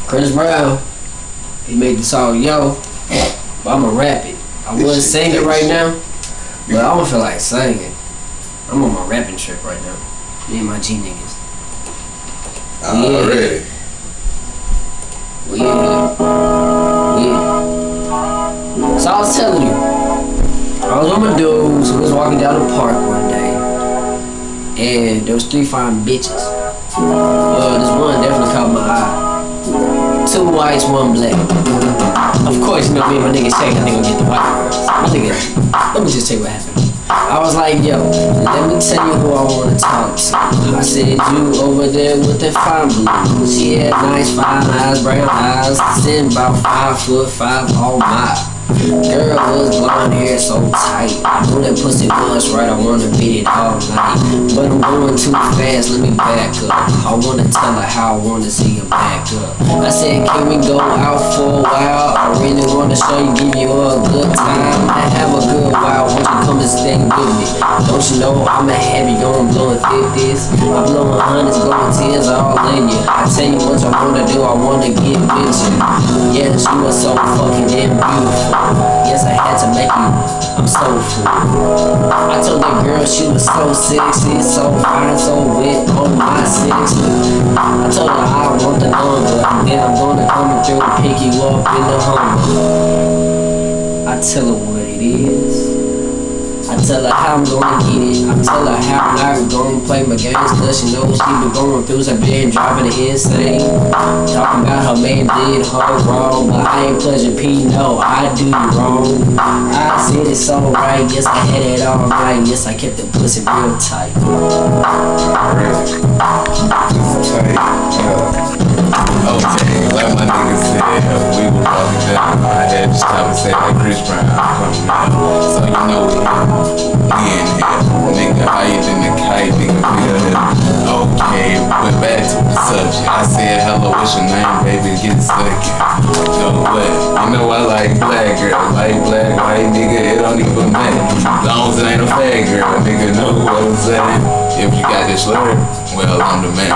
Chris Brown, he made the song Yo, but I'ma rap it. I would sing it right now, but I don't feel like singing. I'm on my rapping trip right now. Me and my G niggas. Already. Yeah. So I was telling you, I was with my dudes who was walking down the park one day, and there was 3 fine bitches. This one definitely caught my eye. 2 whites, 1 black. Of course, you know me and my nigga Shaq, I think I'll get the white girls. My nigga, let me just tell you what happened. I was like, yo, let me tell you who I wanna talk to. I said, you over there with the fine blue. She had nice fine eyes, brown eyes, sitting about 5'5", all my. Girl was blonde hair so tight. I knew that pussy was right, I wanna beat it all night. But I'm going too fast, let me back up. I wanna tell her how I wanna see her back up. I said, can we go out for a while? I really wanna show you, give you a good time. I have a good while, won't you come and stay with me? Don't you know I'm a heavy going blowing 50s? I'm blowing hundreds, blowing tears all in you. I tell you what I wanna do, I wanna get with you. Yes, you are so fucking damn beautiful. Yes, I had to make you, I'm so full. I told that girl she was so sexy, so fine, so wet on my 6. I told her I want the number, and then I'm gonna come through and pick you up in the Hummer. I tell her what it is. I tell her how I'm gonna get it. I tell her how I'm not gonna play my games, cause she knows she been going through some been driving her insane. Talking about her man did her wrong, but I ain't Pleasure P, no, I do you wrong. I said it's alright, yes I had it all right, yes I kept the pussy real tight. Okay, like my nigga said, we were walking down my head, just trying to say that Chris Brown coming out. So you know we in here. Nigga, higher than the kite, nigga, feel him. Okay, went back to the subject. I said, hello, what's your name, baby? Get second. No way. You know I like black girl, like black, white, nigga, it don't even matter. As long as it ain't a fat girl, nigga, know what I'm saying? If you got this slur, well, I'm the man.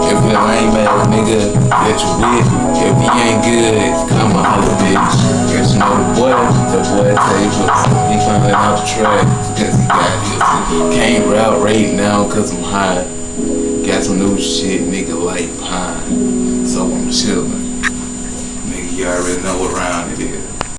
If you lame ass nigga that you with, if he ain't good, come on, holla, bitch. Cause you know the boy tapers. He finally out the track because he got this. Can't route right now cause I'm high. Got some new shit, nigga, like pine. So I'm chillin'. Nigga, you already know what round it is.